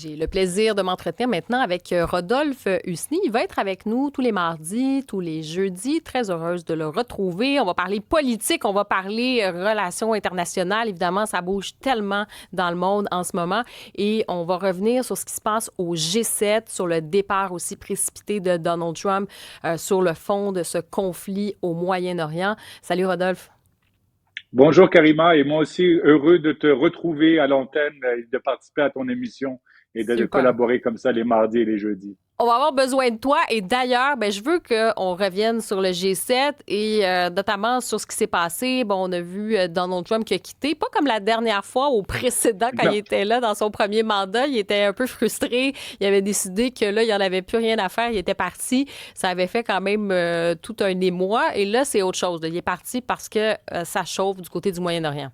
J'ai le plaisir de m'entretenir maintenant avec Rodolphe Husny. Il va être avec nous tous les mardis, tous les jeudis. Très heureuse de le retrouver. On va parler politique, on va parler relations internationales. Évidemment, ça bouge tellement dans le monde en ce moment. Et on va revenir sur ce qui se passe au G7, sur le départ aussi précipité de Donald Trump, sur le fond de ce conflit au Moyen-Orient. Salut Rodolphe. Bonjour Karima, et moi aussi heureux de te retrouver à l'antenne et de participer à ton émission et de Super. collaborer comme ça les mardis et les jeudis. On va avoir besoin de toi. Et d'ailleurs, je veux qu'on revienne sur le G7 et notamment sur ce qui s'est passé. Bon, on a vu Donald Trump qui a quitté, pas comme la dernière fois au précédent quand il Non. était là dans son premier mandat. Il était un peu frustré. Il avait décidé que là, il n'y en avait plus rien à faire. Il était parti. Ça avait fait quand même tout un émoi. Et là, c'est autre chose. Il est parti parce que ça chauffe du côté du Moyen-Orient.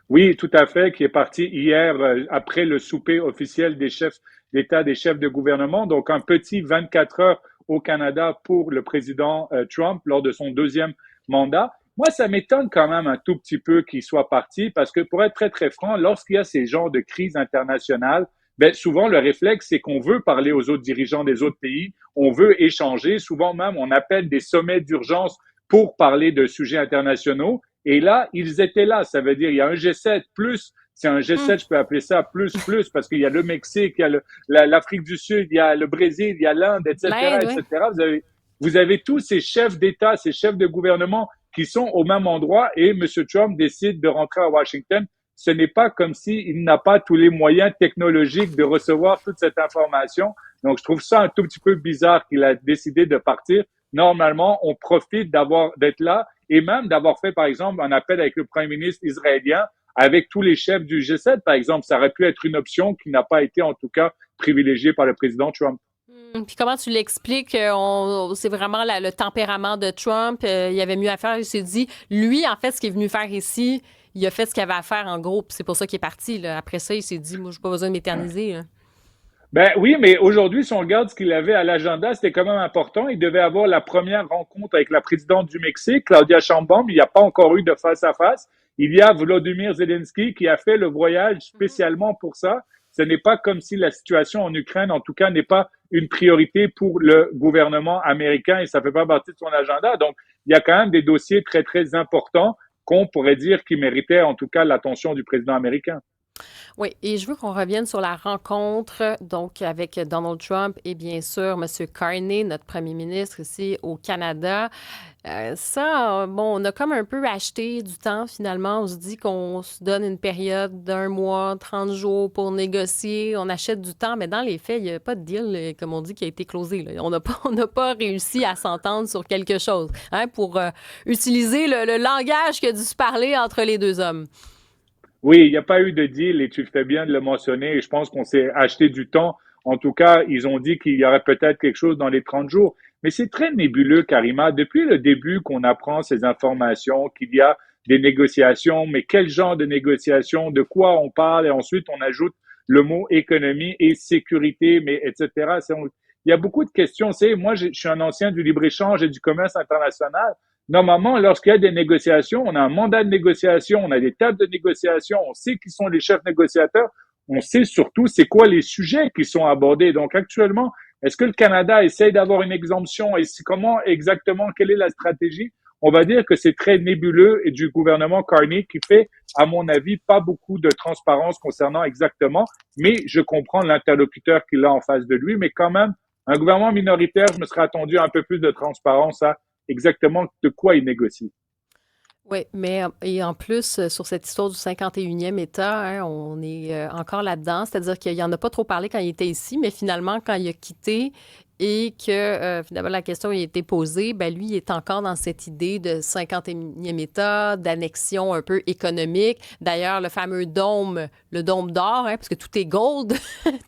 Oui, tout à fait, qui est parti hier après le souper officiel des chefs d'État, des chefs de gouvernement. Donc, un petit 24 heures au Canada pour le président Trump lors de son deuxième mandat. Moi, ça m'étonne quand même un tout petit peu qu'il soit parti parce que pour être très, très franc, lorsqu'il y a ces genres de crises internationales, ben, souvent le réflexe, c'est qu'on veut parler aux autres dirigeants des autres pays, on veut échanger. Souvent même, on appelle des sommets d'urgence pour parler de sujets internationaux. Et là, ils étaient là. Ça veut dire, il y a un G7 plus. C'est un G7, je peux appeler ça plus, parce qu'il y a le Mexique, il y a l'Afrique du Sud, il y a le Brésil, il y a l'Inde, etc., L'Inde, oui. etc. Vous avez tous ces chefs d'État, ces chefs de gouvernement qui sont au même endroit et M. Trump décide de rentrer à Washington. Ce n'est pas comme s'il n'a pas tous les moyens technologiques de recevoir toute cette information. Donc, je trouve ça un tout petit peu bizarre qu'il a décidé de partir. Normalement, on profite d'être là et même d'avoir fait, par exemple, un appel avec le premier ministre israélien, avec tous les chefs du G7, par exemple. Ça aurait pu être une option qui n'a pas été, en tout cas, privilégiée par le président Trump. Puis comment tu l'expliques? C'est vraiment le tempérament de Trump. Il y avait mieux à faire. Il s'est dit, lui, en fait, ce qu'il est venu faire ici, il a fait ce qu'il avait à faire en gros. Puis c'est pour ça qu'il est parti. Là. Après ça, il s'est dit, moi, je n'ai pas besoin de m'éterniser. Là. Ben oui, mais aujourd'hui, si on regarde ce qu'il avait à l'agenda, c'était quand même important. Il devait avoir la première rencontre avec la présidente du Mexique, Claudia Sheinbaum. Il n'y a pas encore eu de face à face. Il y a Volodymyr Zelensky qui a fait le voyage spécialement pour ça. Ce n'est pas comme si la situation en Ukraine, en tout cas, n'est pas une priorité pour le gouvernement américain et ça fait pas partie de son agenda. Donc, il y a quand même des dossiers très, très importants qu'on pourrait dire qui méritaient en tout cas l'attention du président américain. Oui, et je veux qu'on revienne sur la rencontre donc avec Donald Trump et bien sûr M. Carney, notre premier ministre ici au Canada. Bon, on a comme un peu acheté du temps finalement. On se dit qu'on se donne une période d'un mois, 30 jours pour négocier. On achète du temps, mais dans les faits, il n'y a pas de deal, comme on dit, qui a été closé. Là. On n'a pas, on n'a pas réussi à s'entendre sur quelque chose pour utiliser le langage qui a dû se parler entre les deux hommes. Oui, il n'y a pas eu de deal et tu fais bien de le mentionner et je pense qu'on s'est acheté du temps. En tout cas, ils ont dit qu'il y aurait peut-être quelque chose dans les 30 jours. Mais c'est très nébuleux, Karima. Depuis le début qu'on apprend ces informations, qu'il y a des négociations, mais quel genre de négociations, de quoi on parle et ensuite on ajoute le mot économie et sécurité, mais etc. Il y a beaucoup de questions. C'est, moi, je suis un ancien du libre-échange et du commerce international. Normalement, lorsqu'il y a des négociations, on a un mandat de négociation, on a des tables de négociation, on sait qui sont les chefs négociateurs, on sait surtout c'est quoi les sujets qui sont abordés. Donc actuellement, est-ce que le Canada essaye d'avoir une exemption et comment exactement, quelle est la stratégie? On va dire que c'est très nébuleux et du gouvernement Carney qui fait, à mon avis, pas beaucoup de transparence concernant exactement, mais je comprends l'interlocuteur qu'il a en face de lui, mais quand même, un gouvernement minoritaire, je me serais attendu à un peu plus de transparence à exactement de quoi il négocie. Oui, mais et en plus, sur cette histoire du 51e État, on est encore là-dedans. C'est-à-dire qu'il n'en a pas trop parlé quand il était ici, mais finalement, quand il a quitté et que finalement la question a été posée, ben lui, il est encore dans cette idée de 51e État, d'annexion un peu économique. D'ailleurs, le dôme d'or, parce que tout est gold,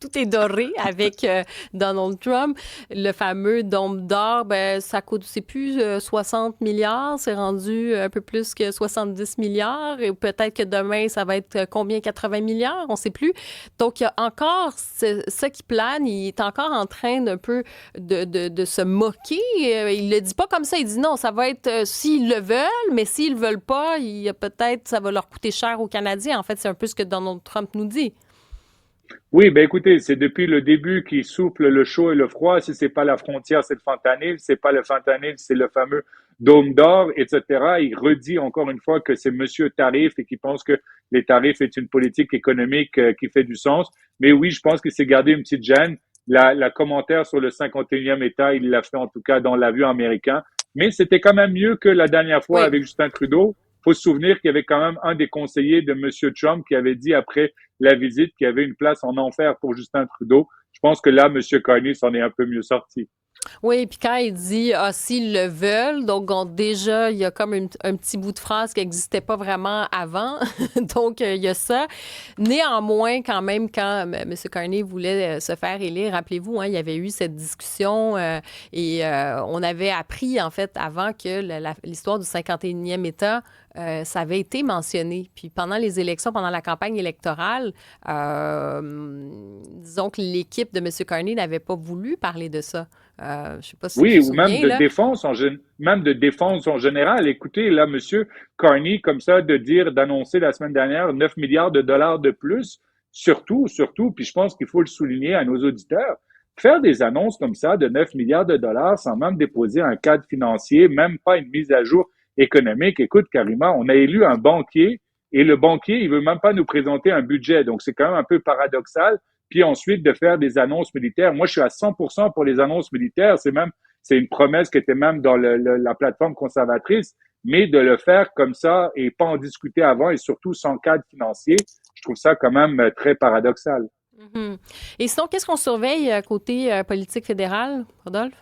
tout est doré avec Donald Trump. Le fameux dôme d'or, ben ça coûte, c'est plus 60 milliards, c'est rendu un peu plus que 70 milliards et peut-être que demain, ça va être combien, 80 milliards, on ne sait plus. Donc, il y a encore ça qui plane, il est encore en train d'un peu de se moquer. Il le dit pas comme ça, il dit non, ça va être s'ils le veulent, mais s'ils le veulent pas, il y a peut-être, ça va leur coûter cher aux Canadiens. En fait, c'est un peu ce que Donald Trump nous dit. Oui, ben écoutez, c'est depuis le début qu'il souffle le chaud et le froid. Si c'est pas la frontière, c'est le fentanyl. Si c'est pas le fentanyl, c'est le fameux dôme d'or, etc. Il redit encore une fois que c'est Monsieur Tarif et qu'il pense que les tarifs est une politique économique qui fait du sens. Mais oui, je pense qu'il s'est gardé une petite gêne. La commentaire sur le 51e État, il l'a fait en tout cas dans l'avion américain. Mais c'était quand même mieux que la dernière fois Oui. avec Justin Trudeau. Faut se souvenir qu'il y avait quand même un des conseillers de Monsieur Trump qui avait dit après la visite qu'il y avait une place en enfer pour Justin Trudeau. Je pense que là, M. Carney s'en est un peu mieux sorti. Oui, puis quand il dit ah, s'ils le veulent, donc déjà, il y a comme un petit bout de phrase qui n'existait pas vraiment avant. Donc, il y a ça. Néanmoins, quand même, quand M. Carney voulait se faire élire, rappelez-vous, hein, il y avait eu cette discussion et on avait appris, en fait, avant que l'histoire du 51e État, ça avait été mentionné. Puis pendant les élections, pendant la campagne électorale, disons que l'équipe de M. Carney n'avait pas voulu parler de ça. Je ne sais pas si tu Oui, te ou même souviens, de là. défense même de défense en général. Écoutez, là, Monsieur Carney, comme ça, d'annoncer la semaine dernière 9 milliards de dollars de plus, surtout, puis je pense qu'il faut le souligner à nos auditeurs, faire des annonces comme ça de 9 milliards de dollars sans même déposer un cadre financier, même pas une mise à jour économique. Écoute, Karima, on a élu un banquier et le banquier, il veut même pas nous présenter un budget. Donc, c'est quand même un peu paradoxal. Puis ensuite, de faire des annonces militaires. Moi, je suis à 100% pour les annonces militaires. C'est une promesse qui était même dans la plateforme conservatrice, mais de le faire comme ça et pas en discuter avant et surtout sans cadre financier, je trouve ça quand même très paradoxal. Mhm. Et sinon, qu'est-ce qu'on surveille côté politique fédérale, Rodolphe?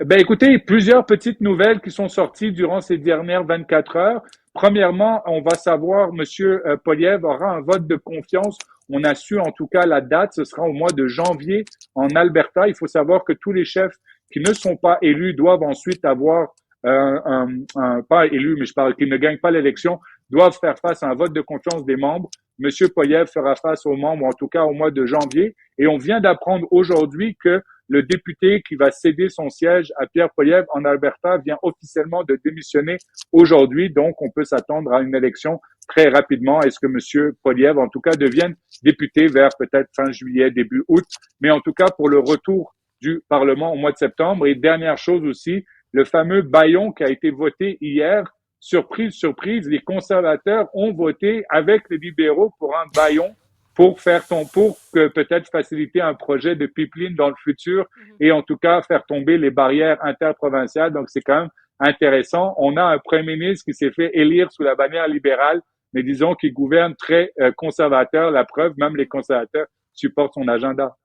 Ben écoutez, plusieurs petites nouvelles qui sont sorties durant ces dernières 24 heures. Premièrement, on va savoir, Monsieur Poliev aura un vote de confiance. On a su en tout cas la date, ce sera au mois de janvier en Alberta. Il faut savoir que tous les chefs qui ne sont pas élus doivent ensuite avoir pas élus, mais je parle qui ne gagnent pas l'élection, doivent faire face à un vote de confiance des membres. Monsieur Poliev fera face aux membres, en tout cas au mois de janvier. Et on vient d'apprendre aujourd'hui que le député qui va céder son siège à Pierre Poilievre en Alberta vient officiellement de démissionner aujourd'hui. Donc, on peut s'attendre à une élection très rapidement. Est-ce que M. Poilievre, en tout cas, devienne député vers peut-être fin juillet, début août, mais en tout cas pour le retour du Parlement au mois de septembre. Et dernière chose aussi, le fameux baillon qui a été voté hier. Surprise, surprise, les conservateurs ont voté avec les libéraux pour un baillon pour que peut-être faciliter un projet de pipeline dans le futur et en tout cas faire tomber les barrières interprovinciales. Donc c'est quand même intéressant. On a un premier ministre qui s'est fait élire sous la bannière libérale, mais disons qu'il gouverne très conservateur. La preuve, même les conservateurs supportent son agenda.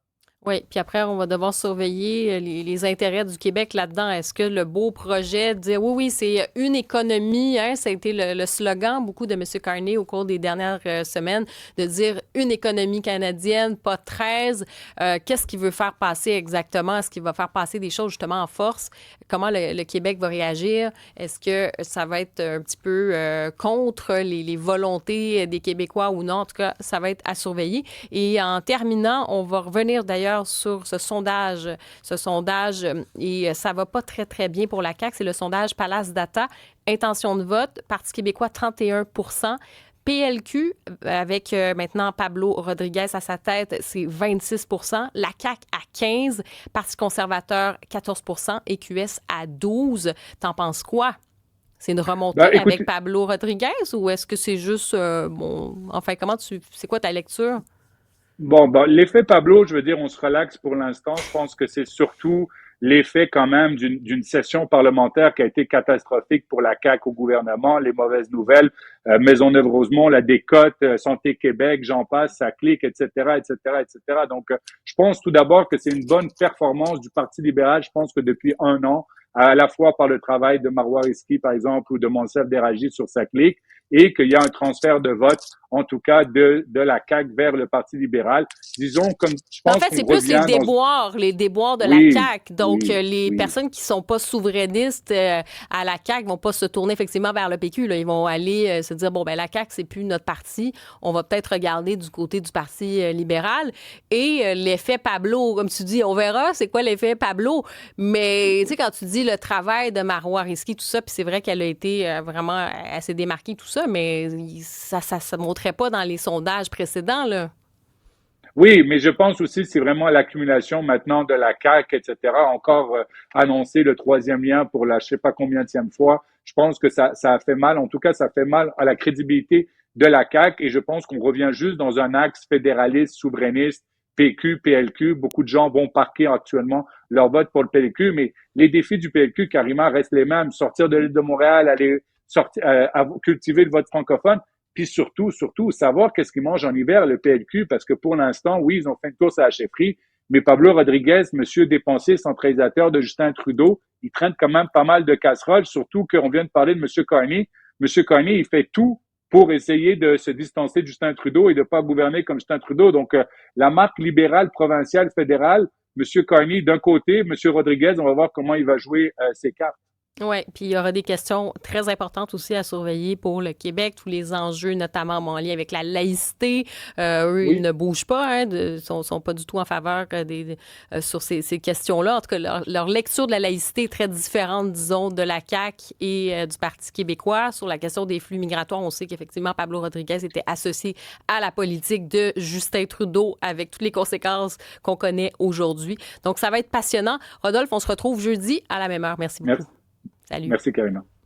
Oui, puis après, on va devoir surveiller les intérêts du Québec là-dedans. Est-ce que le beau projet de dire oui, oui, c'est une économie, hein, ça a été le slogan beaucoup de M. Carney au cours des dernières semaines, de dire une économie canadienne, pas 13. Qu'est-ce qu'il veut faire passer exactement? Est-ce qu'il va faire passer des choses justement en force? Comment le Québec va réagir? Est-ce que ça va être un petit peu contre les volontés des Québécois ou non? En tout cas, ça va être à surveiller. Et en terminant, on va revenir d'ailleurs sur ce sondage et ça va pas très, très bien pour la CAQ. C'est le sondage Palace Data. Intention de vote, Parti québécois, 31 PLQ, avec maintenant Pablo Rodriguez à sa tête, c'est 26 la CAQ à 15 Parti conservateur, 14 et QS à 12 T'en penses quoi? C'est une Ben, remontée avec écoute, Pablo Rodriguez ou est-ce que c'est juste, bon, enfin, c'est quoi ta lecture? bon, l'effet Pablo, je veux dire, on se relaxe pour l'instant. Je pense que c'est surtout l'effet quand même d'une session parlementaire qui a été catastrophique pour la CAQ au gouvernement, les mauvaises nouvelles, Maisonneuve-Rosemont, la décote, Santé Québec, j'en passe, ça clique, etc., etc., etc. Donc, je pense tout d'abord que c'est une bonne performance du Parti libéral. Je pense que depuis un an, à la fois par le travail de Marois Risky, par exemple, ou de Monsef Déragi sur sa clique, et qu'il y a un transfert de vote, en tout cas, de la CAQ vers le Parti libéral. Disons, comme je En pense fait, qu'on c'est plus revient dans... les déboires de la Oui, CAQ. Donc, oui, les oui. personnes qui sont pas souverainistes à la CAQ vont pas se tourner effectivement vers le PQ. Là. Ils vont aller se dire, bon, ben la CAQ, c'est plus notre parti. On va peut-être regarder du côté du Parti libéral. Et l'effet Pablo, comme tu dis, on verra c'est quoi l'effet Pablo. Mais, tu sais, quand tu dis le travail de Marois Risky, tout ça, puis c'est vrai qu'elle a été vraiment assez démarquée, tout ça, mais ça montrait pas dans les sondages précédents, là. Oui, mais je pense aussi que c'est vraiment l'accumulation maintenant de la CAQ, etc. Encore annoncé le troisième lien pour la je sais pas combienième fois. Je pense que ça a fait mal. En tout cas, ça fait mal à la crédibilité de la CAQ et je pense qu'on revient juste dans un axe fédéraliste, souverainiste, PQ, PLQ. Beaucoup de gens vont parquer actuellement leur vote pour le PLQ, mais les défis du PLQ, carrément, restent les mêmes. Sortir de l'île de Montréal, aller sortir, cultiver le vote francophone. Puis surtout, savoir qu'est-ce qu'ils mangent en hiver, le PLQ, parce que pour l'instant, oui, ils ont fait une course à la chefferie, mais Pablo Rodriguez, monsieur dépensier, centralisateur de Justin Trudeau, il traîne quand même pas mal de casseroles, surtout qu'on vient de parler de monsieur Carney. Monsieur Carney, il fait tout pour essayer de se distancer de Justin Trudeau et de ne pas gouverner comme Justin Trudeau. Donc, la marque libérale, provinciale, fédérale, monsieur Carney d'un côté, monsieur Rodriguez, on va voir comment il va jouer ses cartes. Oui, puis il y aura des questions très importantes aussi à surveiller pour le Québec, tous les enjeux, notamment en lien avec la laïcité. Eux, ils Oui, ne bougent pas, sont pas du tout en faveur sur ces questions-là. En tout cas, leur lecture de la laïcité est très différente, disons, de la CAQ et du Parti québécois. Sur la question des flux migratoires, on sait qu'effectivement, Pablo Rodriguez était associé à la politique de Justin Trudeau avec toutes les conséquences qu'on connaît aujourd'hui. Donc, ça va être passionnant. Rodolphe, on se retrouve jeudi à la même heure. Merci beaucoup. merci, Salut. merci Karina.